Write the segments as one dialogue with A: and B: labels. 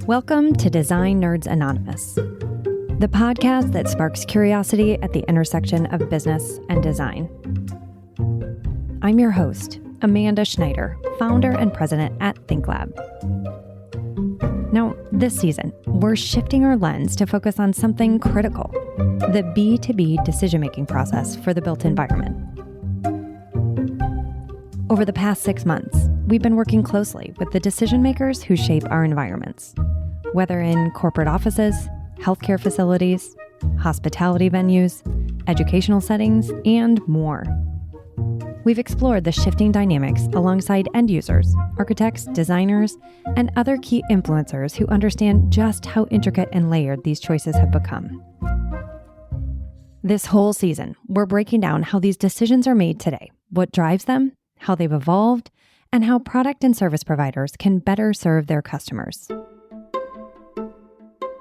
A: Welcome to Design Nerds Anonymous, the podcast that sparks curiosity at the intersection of business and design. I'm your host, Amanda Schneider, founder and president at ThinkLab. Now, this season, we're shifting our lens to focus on something critical, the B2B decision-making process for the built environment. Over the past 6 months, we've been working closely with the decision makers who shape our environments, whether in corporate offices, healthcare facilities, hospitality venues, educational settings, and more. We've explored the shifting dynamics alongside end users, architects, designers, and other key influencers who understand just how intricate and layered these choices have become. This whole season, we're breaking down how these decisions are made today, what drives them, how they've evolved, and how product and service providers can better serve their customers.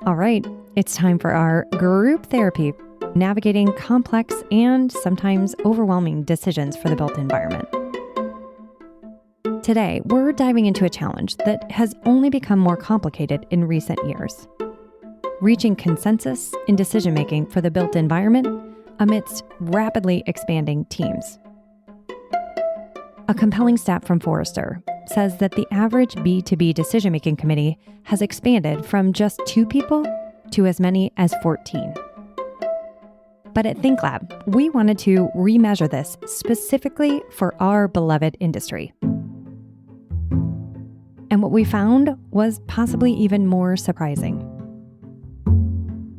A: All right, it's time for our group therapy, navigating complex and sometimes overwhelming decisions for the built environment. Today, we're diving into a challenge that has only become more complicated in recent years: reaching consensus in decision-making for the built environment amidst rapidly expanding teams. A compelling stat from Forrester says that the average B2B decision-making committee has expanded from just 2 people to as many as 14. But at ThinkLab, we wanted to remeasure this specifically for our beloved industry. And what we found was possibly even more surprising.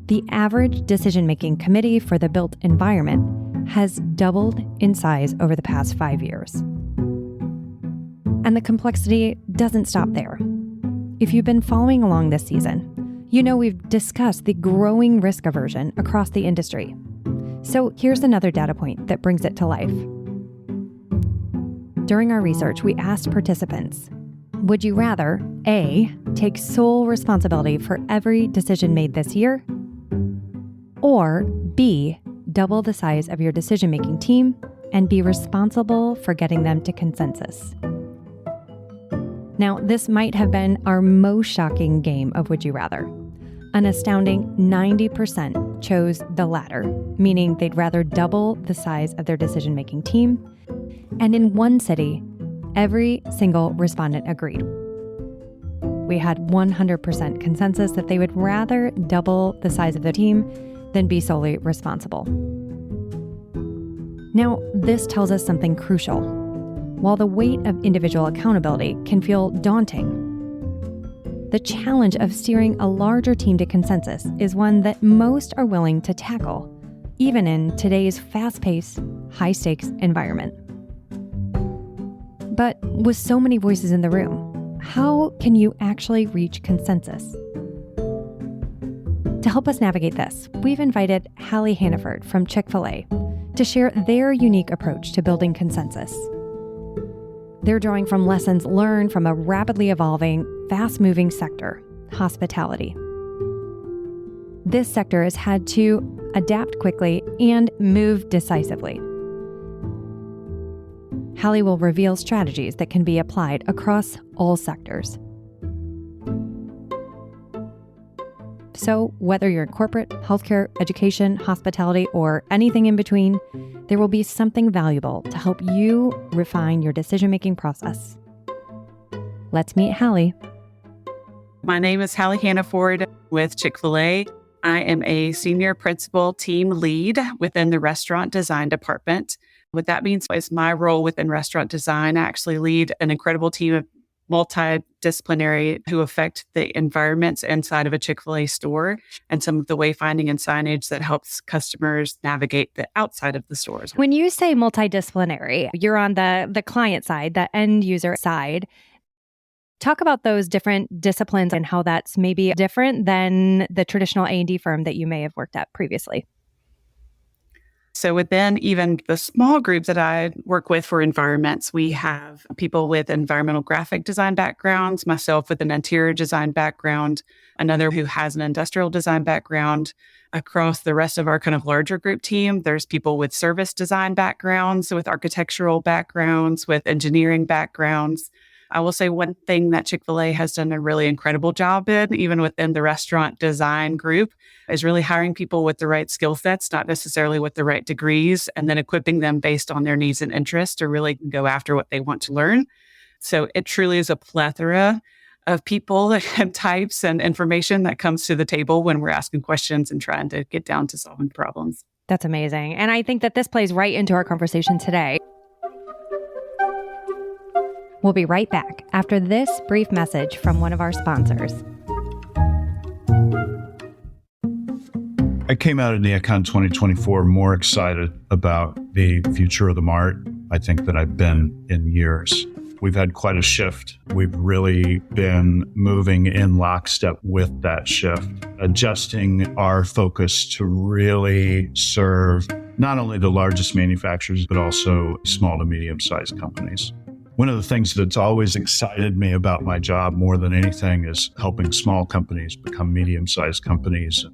A: The average decision-making committee for the built environment has doubled in size over the past 5 years. And the complexity doesn't stop there. If you've been following along this season, you know we've discussed the growing risk aversion across the industry. So here's another data point that brings it to life. During our research, we asked participants, would you rather A, take sole responsibility for every decision made this year, or B, double the size of your decision-making team and be responsible for getting them to consensus? Now, this might have been our most shocking game of Would You Rather. An astounding 90% chose the latter, meaning they'd rather double the size of their decision-making team. And in one city, every single respondent agreed. We had 100% consensus that they would rather double the size of the team than be solely responsible. Now, this tells us something crucial. While the weight of individual accountability can feel daunting, the challenge of steering a larger team to consensus is one that most are willing to tackle, even in today's fast-paced, high-stakes environment. But with so many voices in the room, how can you actually reach consensus? To help us navigate this, we've invited Halle Hannaford from Chick-fil-A to share their unique approach to building consensus. They're drawing from lessons learned from a rapidly evolving, fast-moving sector, hospitality. This sector has had to adapt quickly and move decisively. Halle will reveal strategies that can be applied across all sectors. So, whether you're in corporate, healthcare, education, hospitality, or anything in between, there will be something valuable to help you refine your decision-making process. Let's meet Halle.
B: My name is Halle Hannaford with Chick-fil-A. I am a senior principal team lead within the restaurant design department. What that means is my role within restaurant design. I actually lead an incredible team of multidisciplinary who affect the environments inside of a Chick-fil-A store and some of the wayfinding and signage that helps customers navigate the outside of the stores.
A: When you say multidisciplinary, you're on the client side, the end user side. Talk about those different disciplines and how that's maybe different than the traditional A&D firm that you may have worked at previously.
B: So within even the small group that I work with for environments, we have people with environmental graphic design backgrounds, myself with an interior design background, another who has an industrial design background. Across the rest of our kind of larger group team, there's people with service design backgrounds, with architectural backgrounds, with engineering backgrounds. I will say one thing that Chick-fil-A has done a really incredible job in, even within the restaurant design group, is really hiring people with the right skill sets, not necessarily with the right degrees, and then equipping them based on their needs and interests to really go after what they want to learn. So it truly is a plethora of people and types and information that comes to the table when we're asking questions and trying to get down to solving problems.
A: That's amazing. And I think that this plays right into our conversation today. We'll be right back after this brief message from one of our sponsors.
C: I came out of NeoCon 2024 more excited about the future of the Mart, I think, than I've been in years. We've had quite a shift. We've really been moving in lockstep with that shift, adjusting our focus to really serve not only the largest manufacturers, but also small to medium-sized companies. One of the things that's always excited me about my job more than anything is helping small companies become medium-sized companies,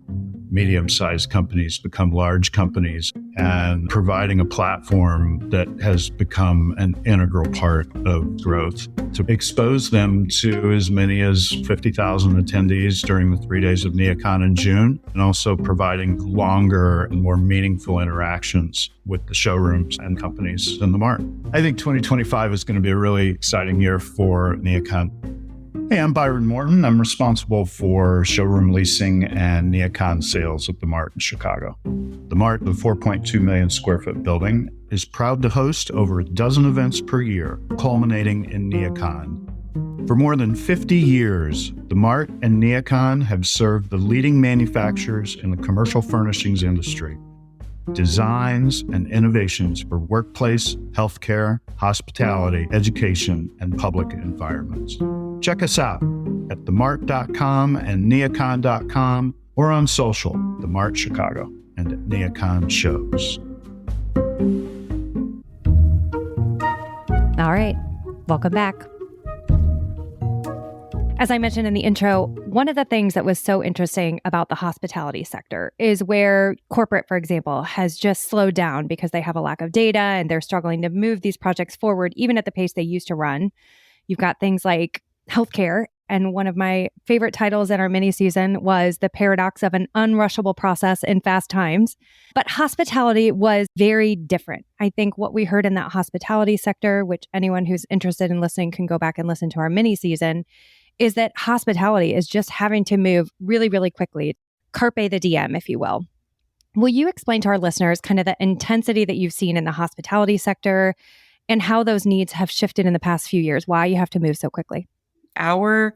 C: medium-sized companies become large companies, and providing a platform that has become an integral part of growth to expose them to as many as 50,000 attendees during the 3 days of NeoCon in June, and also providing longer and more meaningful interactions with the showrooms and companies in the Mart. I think 2025 is going to be a really exciting year for NeoCon. Hey, I'm Byron Morton. I'm responsible for showroom leasing and NeoCon sales at the Mart in Chicago. The Mart, the 4.2 million square foot building, is proud to host over a dozen events per year, culminating in NeoCon. For more than 50 years, the Mart and NeoCon have served the leading manufacturers in the commercial furnishings industry. Designs and innovations for workplace, healthcare, hospitality, education, and public environments. Check us out at themart.com and neocon.com or on social, The Mart Chicago, and at NeoCon Shows.
A: All right, welcome back. As I mentioned in the intro, one of the things that was so interesting about the hospitality sector is where corporate, for example, has just slowed down because they have a lack of data and they're struggling to move these projects forward, even at the pace they used to run. You've got things like healthcare. And one of my favorite titles in our mini season was The Paradox of an Unrushable Process in Fast Times. But hospitality was very different. I think what we heard in that hospitality sector, which anyone who's interested in listening can go back and listen to our mini season, is that hospitality is just having to move really, really quickly. Carpe the diem, if you will. Will you explain to our listeners kind of the intensity that you've seen in the hospitality sector and how those needs have shifted in the past few years, why you have to move so quickly?
B: Our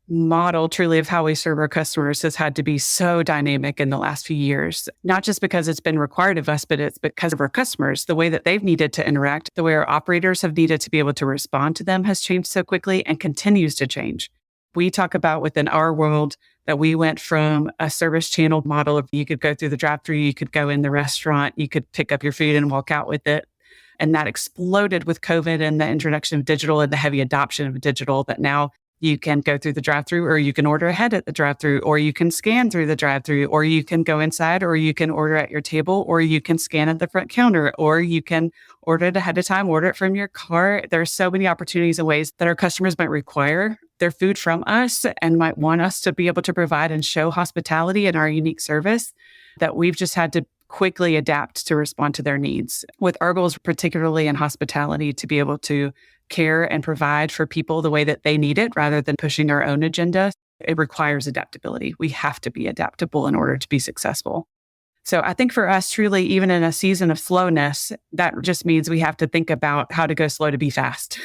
B: model truly of how we serve our customers has had to be so dynamic in the last few years, not just because it's been required of us, but it's because of our customers. The way that they've needed to interact, the way our operators have needed to be able to respond to them has changed so quickly and continues to change. We talk about within our world that we went from a service channel model of you could go through the drive-thru, you could go in the restaurant, you could pick up your food and walk out with it. And that exploded with COVID and the introduction of digital and the heavy adoption of digital, that now you can go through the drive-thru, or you can order ahead at the drive-thru, or you can scan through the drive-thru, or you can go inside, or you can order at your table, or you can scan at the front counter, or you can order it ahead of time, order it from your car. There are so many opportunities and ways that our customers might require their food from us and might want us to be able to provide and show hospitality and our unique service, that we've just had to quickly adapt to respond to their needs. With our goals, particularly in hospitality, to be able to care and provide for people the way that they need it rather than pushing our own agenda, it requires adaptability. We have to be adaptable in order to be successful. So I think for us, truly, even in a season of slowness, that just means we have to think about how to go slow to be fast.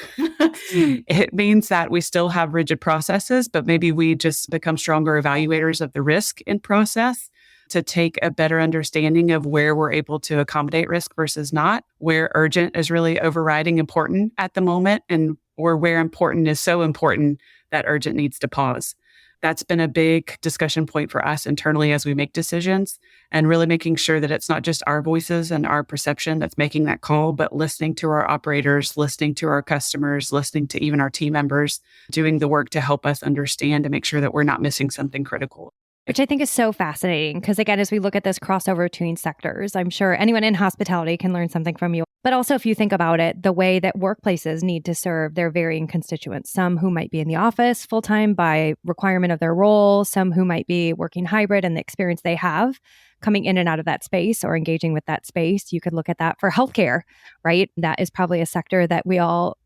B: It means that we still have rigid processes, but maybe we just become stronger evaluators of the risk in process to take a better understanding of where we're able to accommodate risk versus not, where urgent is really overriding important at the moment, and or where important is so important that urgent needs to pause. That's been a big discussion point for us internally as we make decisions, and really making sure that it's not just our voices and our perception that's making that call, but listening to our operators, listening to our customers, listening to even our team members, doing the work to help us understand and make sure that we're not missing something critical.
A: Which I think is so fascinating because, again, as we look at this crossover between sectors, I'm sure anyone in hospitality can learn something from you. But also, if you think about it, the way that workplaces need to serve their varying constituents, some who might be in the office full-time by requirement of their role, some who might be working hybrid and the experience they have coming in and out of that space or engaging with that space. You could look at that for healthcare, right? That is probably a sector that we all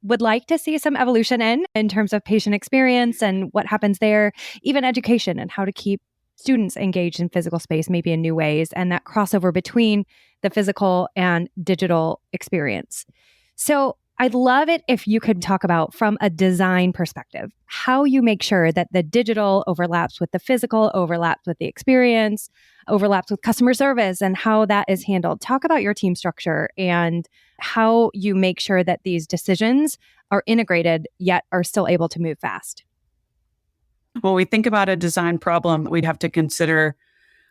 A: would like to see some evolution in terms of patient experience and what happens there, even education and how to keep students engaged in physical space, maybe in new ways, and that crossover between the physical and digital experience. So I'd love it if you could talk about, from a design perspective, how you make sure that the digital overlaps with the physical, overlaps with the experience, overlaps with customer service, and how that is handled. Talk about your team structure and how you make sure that these decisions are integrated, yet are still able to move fast.
B: When we think about a design problem, we'd have to consider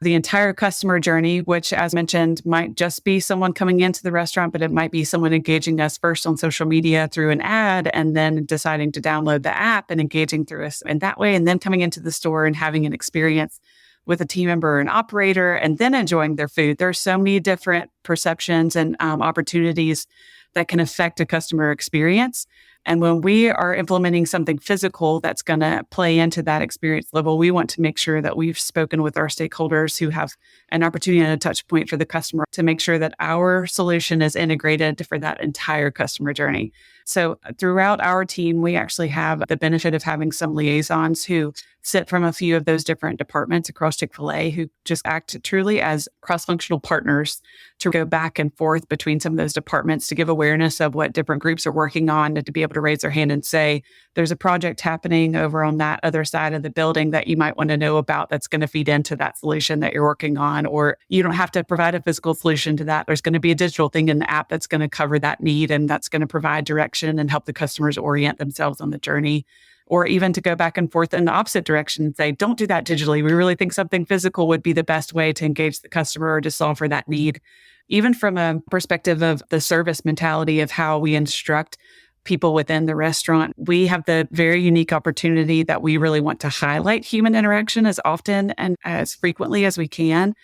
B: the entire customer journey, which, as mentioned, might just be someone coming into the restaurant, but it might be someone engaging us first on social media through an ad and then deciding to download the app and engaging through us in that way, and then coming into the store and having an experience with a team member or an operator and then enjoying their food. There are so many different perceptions and opportunities that can affect a customer experience. And when we are implementing something physical that's going to play into that experience level, we want to make sure that we've spoken with our stakeholders who have an opportunity and a touch point for the customer to make sure that our solution is integrated for that entire customer journey. So throughout our team, we actually have the benefit of having some liaisons who sit from a few of those different departments across Chick-fil-A who just act truly as cross-functional partners to go back and forth between some of those departments to give awareness of what different groups are working on and to be able to raise their hand and say, there's a project happening over on that other side of the building that you might want to know about that's going to feed into that solution that you're working on. Or you don't have to provide a physical solution to that. There's going to be a digital thing in the app that's going to cover that need and that's going to provide direction and help the customers orient themselves on the journey. Or even to go back and forth in the opposite direction and say, don't do that digitally. We really think something physical would be the best way to engage the customer or to solve for that need. Even from a perspective of the service mentality of how we instruct people within the restaurant, we have the very unique opportunity that we really want to highlight human interaction as often and as frequently as we can.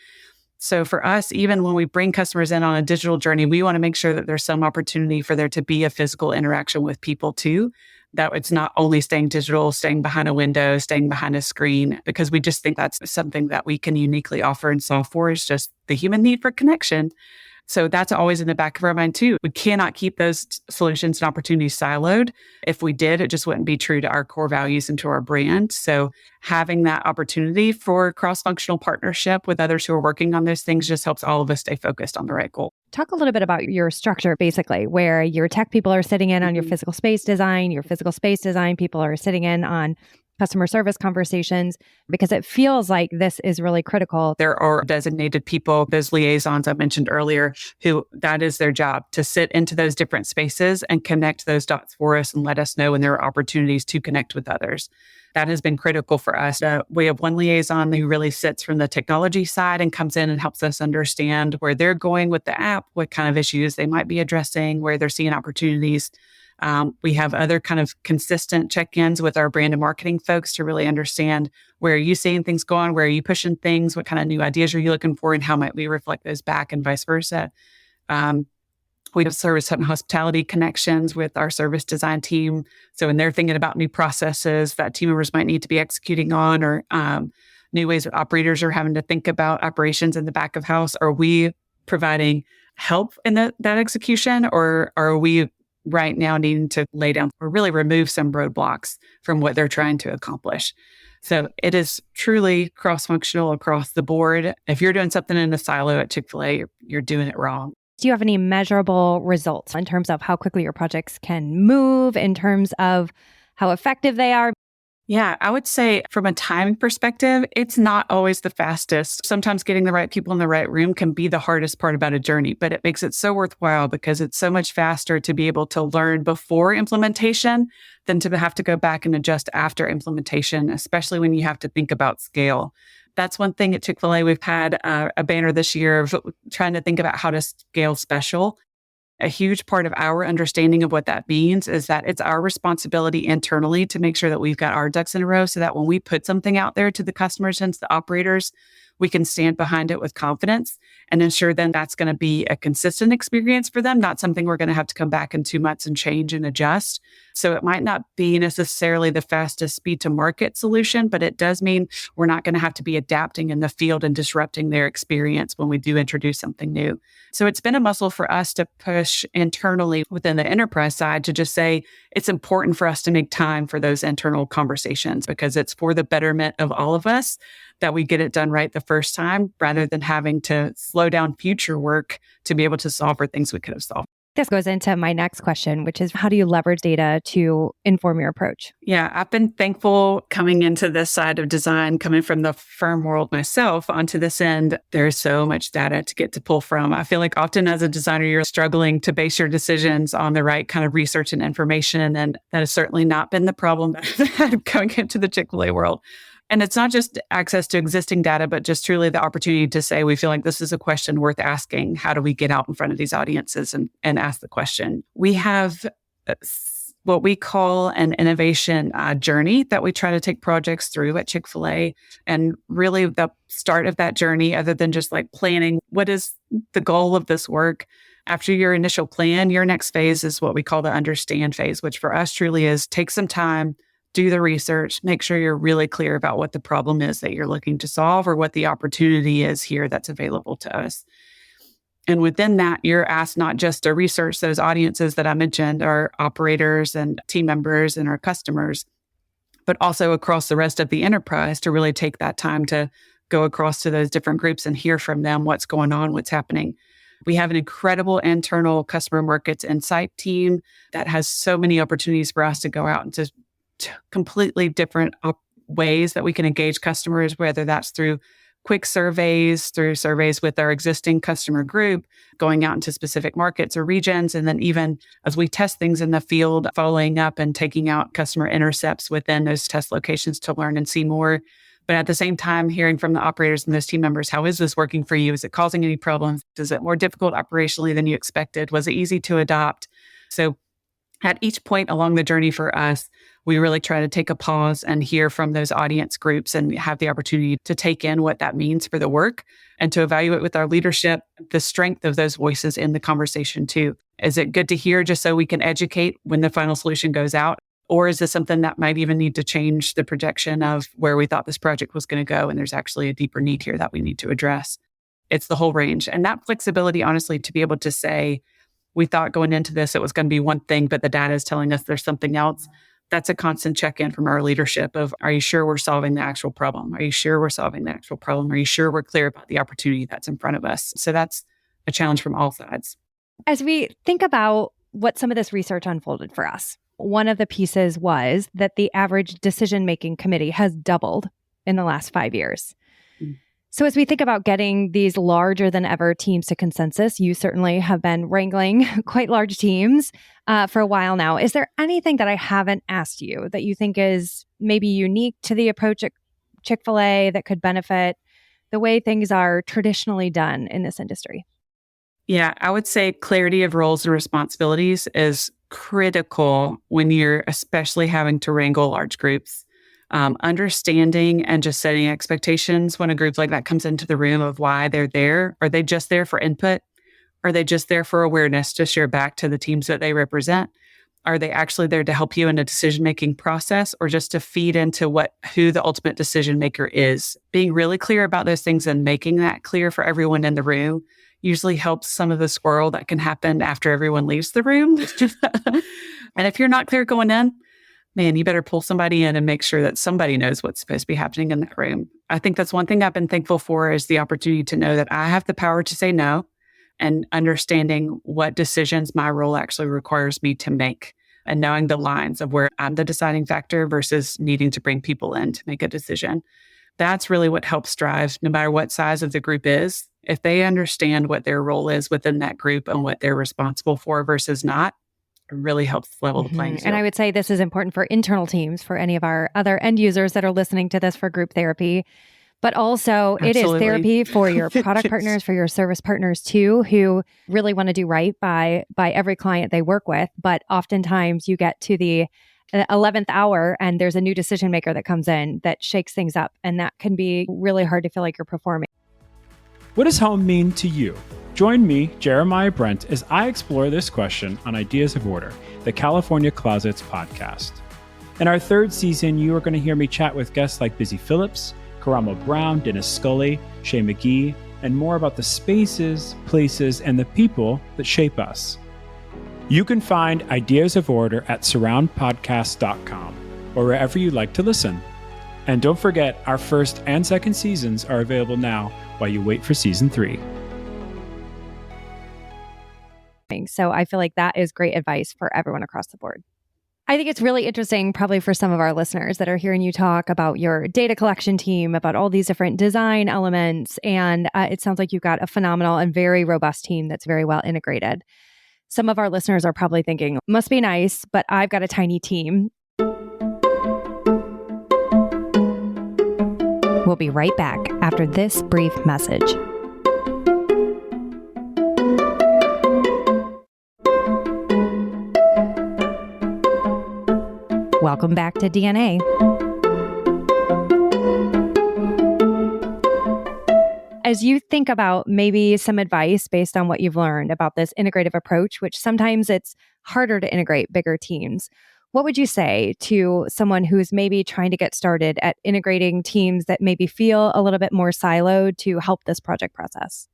B: So for us, even when we bring customers in on a digital journey, we want to make sure that there's some opportunity for there to be a physical interaction with people too, that it's not only staying digital, staying behind a window, staying behind a screen, because we just think that's something that we can uniquely offer and solve for is just the human need for connection. So that's always in the back of our mind too. We cannot keep those solutions and opportunities siloed. If we did, it just wouldn't be true to our core values and to our brand. So having that opportunity for cross-functional partnership with others who are working on those things just helps all of us stay focused on the right goal.
A: Talk a little bit about your structure, basically, where your tech people are sitting in on your physical space design, your physical space design people are sitting in on customer service conversations, because it feels like this is really critical.
B: There are designated people, those liaisons I mentioned earlier, who that is their job, to sit into those different spaces and connect those dots for us and let us know when there are opportunities to connect with others. That has been critical for us. We have one liaison who really sits from the technology side and comes in and helps us understand where they're going with the app, what kind of issues they might be addressing, where they're seeing opportunities. We have other kind of consistent check-ins with our brand and marketing folks to really understand where are you seeing things going, where are you pushing things, what kind of new ideas are you looking for, and how might we reflect those back and vice versa. We have service and hospitality connections with our service design team. So when they're thinking about new processes that team members might need to be executing on, or new ways that operators are having to think about operations in the back of house, are we providing help in that execution, or are we right now needing to lay down or really remove some roadblocks from what they're trying to accomplish? So it is truly cross-functional across the board. If you're doing something in a silo at Chick-fil-A, you're doing it wrong.
A: Do you have any measurable results in terms of how quickly your projects can move, in terms of how effective they are?
B: Yeah, I would say from a timing perspective, it's not always the fastest. Sometimes getting the right people in the right room can be the hardest part about a journey, but it makes it so worthwhile because it's so much faster to be able to learn before implementation than to have to go back and adjust after implementation, especially when you have to think about scale. That's one thing at Chick-fil-A. We've had a banner this year of trying to think about how to scale special. A huge part of our understanding of what that means is that it's our responsibility internally to make sure that we've got our ducks in a row so that when we put something out there to the customers and to the operators, we can stand behind it with confidence and ensure then that's going to be a consistent experience for them, not something we're going to have to come back in 2 months and change and adjust. So it might not be necessarily the fastest speed to market solution, but it does mean we're not going to have to be adapting in the field and disrupting their experience when we do introduce something new. So it's been a muscle for us to push internally within the enterprise side to just say it's important for us to make time for those internal conversations because it's for the betterment of all of us that we get it done right the first time rather than having to slow down future work to be able to solve for things we could have solved.
A: This goes into my next question, which is how do you leverage data to inform your approach?
B: Yeah, I've been thankful coming into this side of design, coming from the firm world myself onto this end. There's so much data to get to pull from. I feel like often as a designer, you're struggling to base your decisions on the right kind of research and information. And that has certainly not been the problem that I've had going into the Chick-fil-A world. And it's not just access to existing data, but just truly the opportunity to say, we feel like this is a question worth asking. How do we get out in front of these audiences and ask the question? We have what we call an innovation journey that we try to take projects through at Chick-fil-A. And really the start of that journey, other than just like planning, what is the goal of this work? After your initial plan, your next phase is what we call the understand phase, which for us truly is take some time, do the research, make sure you're really clear about what the problem is that you're looking to solve or what the opportunity is here that's available to us. And within that, you're asked not just to research those audiences that I mentioned, our operators and team members and our customers, but also across the rest of the enterprise to really take that time to go across to those different groups and hear from them what's going on, what's happening. We have an incredible internal customer markets insight team that has so many opportunities for us to go out into completely different ways that we can engage customers, whether that's through quick surveys, through surveys with our existing customer group, going out into specific markets or regions, and then even as we test things in the field, following up and taking out customer intercepts within those test locations to learn and see more. But at the same time, hearing from the operators and those team members, how is this working for you? Is it causing any problems? Is it more difficult operationally than you expected? Was it easy to adopt? So at each point along the journey for us, we really try to take a pause and hear from those audience groups and have the opportunity to take in what that means for the work and to evaluate with our leadership the strength of those voices in the conversation too. Is it good to hear just so we can educate when the final solution goes out? Or is this something that might even need to change the projection of where we thought this project was going to go and there's actually a deeper need here that we need to address? It's the whole range. And that flexibility, honestly, to be able to say, we thought going into this, it was going to be one thing, but the data is telling us there's something else. That's a constant check-in from our leadership of, are you sure we're solving the actual problem? Are you sure we're solving the actual problem? Are you sure we're clear about the opportunity that's in front of us? So that's a challenge from all sides.
A: As we think about what some of this research unfolded for us, one of the pieces was that the average decision-making committee has doubled in the last 5 years. So as we think about getting these larger than ever teams to consensus, you certainly have been wrangling quite large teams for a while now. Is there anything that I haven't asked you that you think is maybe unique to the approach at Chick-fil-A that could benefit the way things are traditionally done in this industry?
B: Yeah, I would say clarity of roles and responsibilities is critical when you're especially having to wrangle large groups. Understanding and just setting expectations when a group like that comes into the room of why they're there. Are they just there for input? Are they just there for awareness to share back to the teams that they represent? Are they actually there to help you in a decision-making process or just to feed into who the ultimate decision maker is? Being really clear about those things and making that clear for everyone in the room usually helps some of the squirrel that can happen after everyone leaves the room. And if you're not clear going in, man, you better pull somebody in and make sure that somebody knows what's supposed to be happening in that room. I think that's one thing I've been thankful for is the opportunity to know that I have the power to say no and understanding what decisions my role actually requires me to make and knowing the lines of where I'm the deciding factor versus needing to bring people in to make a decision. That's really what helps drive, no matter what size of the group is. If they understand what their role is within that group and what they're responsible for versus not, really helps level the playing field.
A: And I would say this is important for internal teams, for any of our other end users that are listening to this for group therapy. But also It is therapy for your product partners, for your service partners too, who really want to do right by every client they work with. But oftentimes you get to the the 11th hour and there's a new decision maker that comes in that shakes things up. And that can be really hard to feel like you're performing.
D: What does home mean to you? Join me, Jeremiah Brent, as I explore this question on Ideas of Order, the California Closets podcast. In our third season, you are going to hear me chat with guests like Busy Phillips, Karamo Brown, Dennis Scully, Shay McGee, and more about the spaces, places, and the people that shape us. You can find Ideas of Order at surroundpodcast.com or wherever you like to listen. And don't forget, our first and second seasons are available now while you wait for season 3.
A: So I feel like that is great advice for everyone across the board. I think it's really interesting, probably for some of our listeners that are hearing you talk about your data collection team, about all these different design elements. And it sounds like you've got a phenomenal and very robust team that's very well integrated. Some of our listeners are probably thinking, must be nice, but I've got a tiny team. We'll be right back after this brief message. Welcome back to DNA. As you think about maybe some advice based on what you've learned about this integrative approach, which sometimes it's harder to integrate bigger teams, what would you say to someone who's maybe trying to get started at integrating teams that maybe feel a little bit more siloed to help this project process?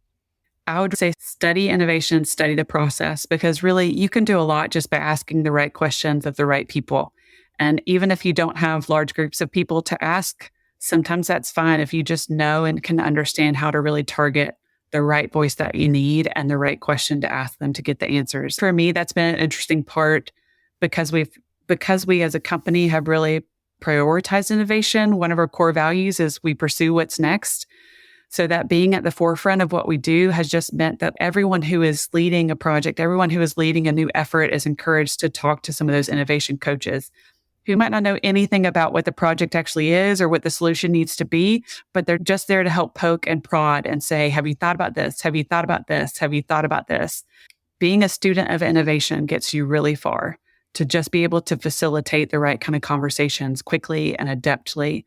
B: I would say study innovation, study the process, because really you can do a lot just by asking the right questions of the right people. And even if you don't have large groups of people to ask, sometimes that's fine if you just know and can understand how to really target the right voice that you need and the right question to ask them to get the answers. For me, that's been an interesting part because we as a company have really prioritized innovation. One of our core values is we pursue what's next. So that being at the forefront of what we do has just meant that everyone who is leading a project, everyone who is leading a new effort is encouraged to talk to some of those innovation coaches who might not know anything about what the project actually is or what the solution needs to be, but they're just there to help poke and prod and say, have you thought about this? Have you thought about this? Have you thought about this? Being a student of innovation gets you really far to just be able to facilitate the right kind of conversations quickly and adeptly.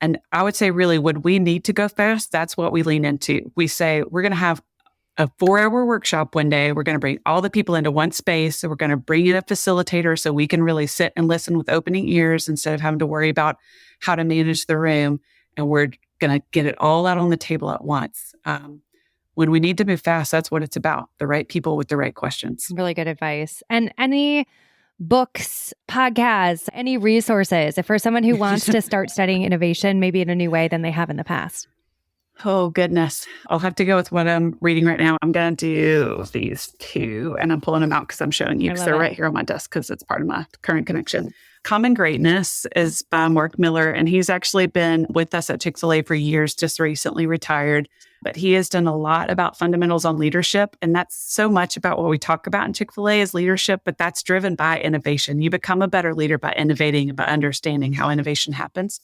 B: And I would say really when we need to go fast, that's what we lean into. We say, we're going to have a 4-hour workshop one day. We're going to bring all the people into one space. So we're going to bring in a facilitator so we can really sit and listen with opening ears instead of having to worry about how to manage the room. And we're going to get it all out on the table at once. When we need to move fast, that's what it's about. The right people with the right questions.
A: Really good advice. And any books, podcasts, any resources for someone who wants to start studying innovation, maybe in a new way than they have in the past?
B: Oh, goodness. I'll have to go with what I'm reading right now. I'm going to do these two, and I'm pulling them out because I'm showing you because they're right here on my desk because it's part of my current connection. Common Greatness is by Mark Miller, and he's actually been with us at Chick-fil-A for years, just recently retired. But he has done a lot about fundamentals on leadership, and that's so much about what we talk about in Chick-fil-A is leadership, but that's driven by innovation. You become a better leader by innovating and by understanding how innovation happens.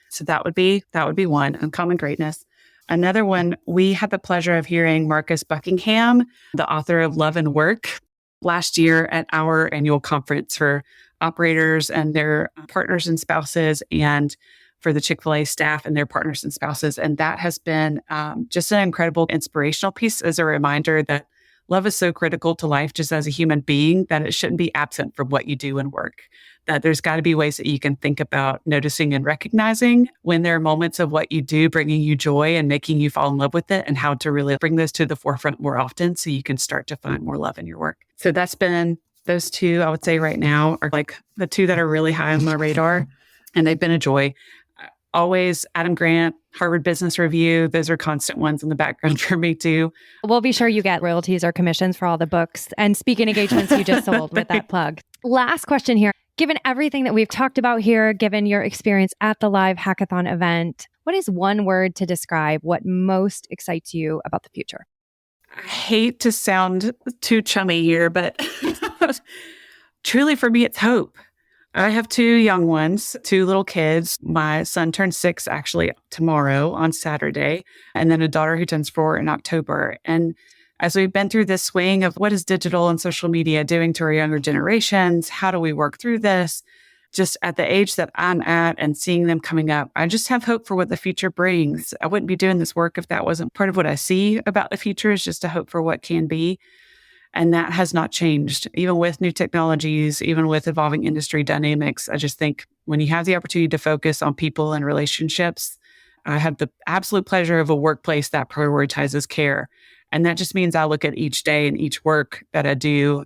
B: So that would be one, Uncommon Greatness. Another one, we had the pleasure of hearing Marcus Buckingham, the author of Love and Work, last year at our annual conference for operators and their partners and spouses, and for the Chick-fil-A staff and their partners and spouses. And that has been just an incredible inspirational piece as a reminder that love is so critical to life just as a human being that it shouldn't be absent from what you do in work. That there's got to be ways that you can think about noticing and recognizing when there are moments of what you do bringing you joy and making you fall in love with it, and how to really bring those to the forefront more often so you can start to find more love in your work. So that's been those two, I would say right now, are like the two that are really high on my radar, and they've been a joy. Always Adam Grant, Harvard Business Review. Those are constant ones in the background for me too.
A: We'll be sure you get royalties or commissions for all the books and speaking engagements you just sold with that plug. Last question here. Given everything that we've talked about here, given your experience at the live hackathon event, what is one word to describe what most excites you about the future?
B: I hate to sound too chummy here, but truly for me, it's hope. I have two young ones, two little kids. My son turns 6 actually tomorrow on Saturday, and then a daughter who turns 4 in October. And as we've been through this swing of what is digital and social media doing to our younger generations, how do we work through this? just at the age that I'm at and seeing them coming up, I just have hope for what the future brings. I wouldn't be doing this work if that wasn't part of what I see about the future, is just a hope for what can be. And that has not changed, even with new technologies, even with evolving industry dynamics. I just think when you have the opportunity to focus on people and relationships, I have the absolute pleasure of a workplace that prioritizes care. And that just means I look at each day and each work that I do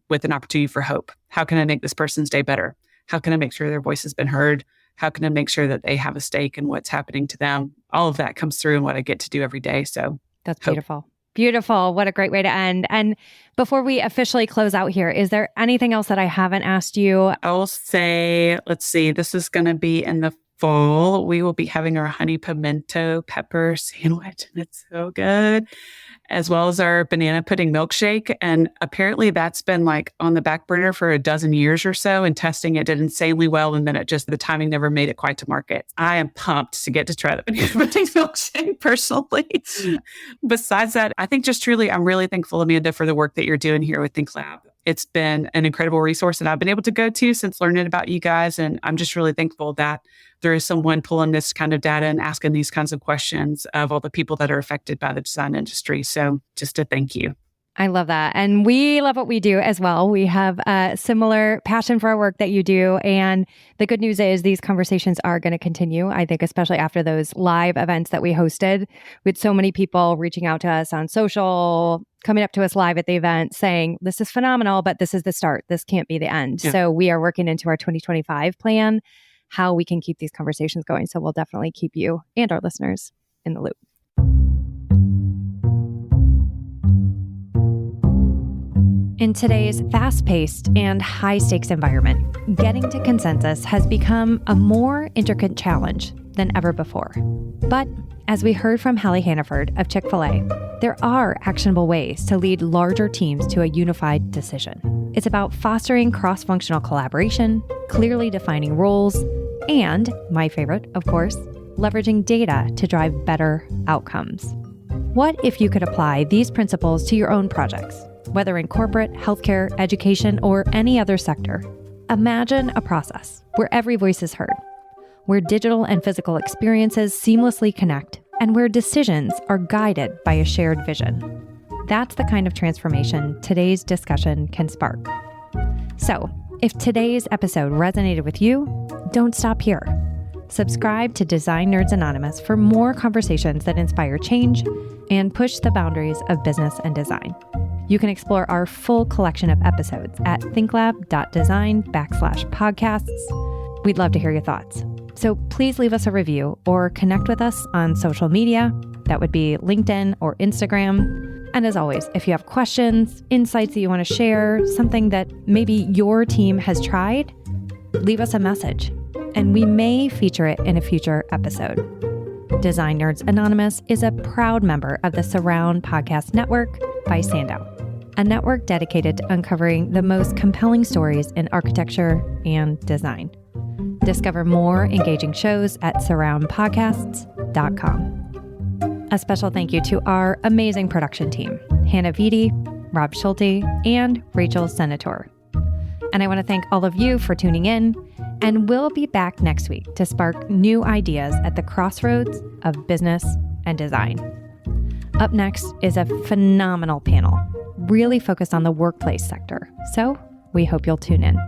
B: with an opportunity for hope. How can I make this person's day better? How can I make sure their voice has been heard? How can I make sure that they have a stake in what's happening to them? All of that comes through in what I get to do every day. So
A: that's beautiful. Beautiful. What a great way to end. And before we officially close out here, is there anything else that I haven't asked you?
B: I'll say, let's see, this is going to be in the fall. We will be having our honey pimento pepper sandwich, and it's so good, as well as our banana pudding milkshake. And apparently that's been like on the back burner for a dozen years or so, and testing it did insanely well. And then the timing never made it quite to market. I am pumped to get to try the banana pudding milkshake personally. Besides that, I think just truly, I'm really thankful, Amanda, for the work that you're doing here with Think Lab. It's been an incredible resource that I've been able to go to since learning about you guys. And I'm just really thankful that there is someone pulling this kind of data and asking these kinds of questions of all the people that are affected by the design industry. So just a thank you.
A: I love that. And we love what we do as well. We have a similar passion for our work that you do. And the good news is these conversations are going to continue, I think, especially after those live events that we hosted, with so many people reaching out to us on social, coming up to us live at the event saying, this is phenomenal, but this is the start. This can't be the end. Yeah. So we are working into our 2025 plan, how we can keep these conversations going. So we'll definitely keep you and our listeners in the loop. In today's fast-paced and high-stakes environment, getting to consensus has become a more intricate challenge than ever before. But as we heard from Halle Hannaford of Chick-fil-A, there are actionable ways to lead larger teams to a unified decision. It's about fostering cross-functional collaboration, clearly defining roles, and, my favorite, of course, leveraging data to drive better outcomes. What if you could apply these principles to your own projects? Whether in corporate, healthcare, education, or any other sector, imagine a process where every voice is heard, where digital and physical experiences seamlessly connect, and where decisions are guided by a shared vision. That's the kind of transformation today's discussion can spark. So, if today's episode resonated with you, don't stop here. Subscribe to Design Nerds Anonymous for more conversations that inspire change and push the boundaries of business and design. You can explore our full collection of episodes at thinklab.design/podcasts. We'd love to hear your thoughts. So please leave us a review or connect with us on social media. That would be LinkedIn or Instagram. And as always, if you have questions, insights that you want to share, something that maybe your team has tried, leave us a message, and we may feature it in a future episode. Design Nerds Anonymous is a proud member of the Surround Podcast Network by Sandow, a network dedicated to uncovering the most compelling stories in architecture and design. Discover more engaging shows at surroundpodcasts.com. A special thank you to our amazing production team, Hannah Vitti, Rob Schulte, and Rachel Senator. And I want to thank all of you for tuning in, and we'll be back next week to spark new ideas at the crossroads of business and design. Up next is a phenomenal panel, really focused on the workplace sector. So we hope you'll tune in.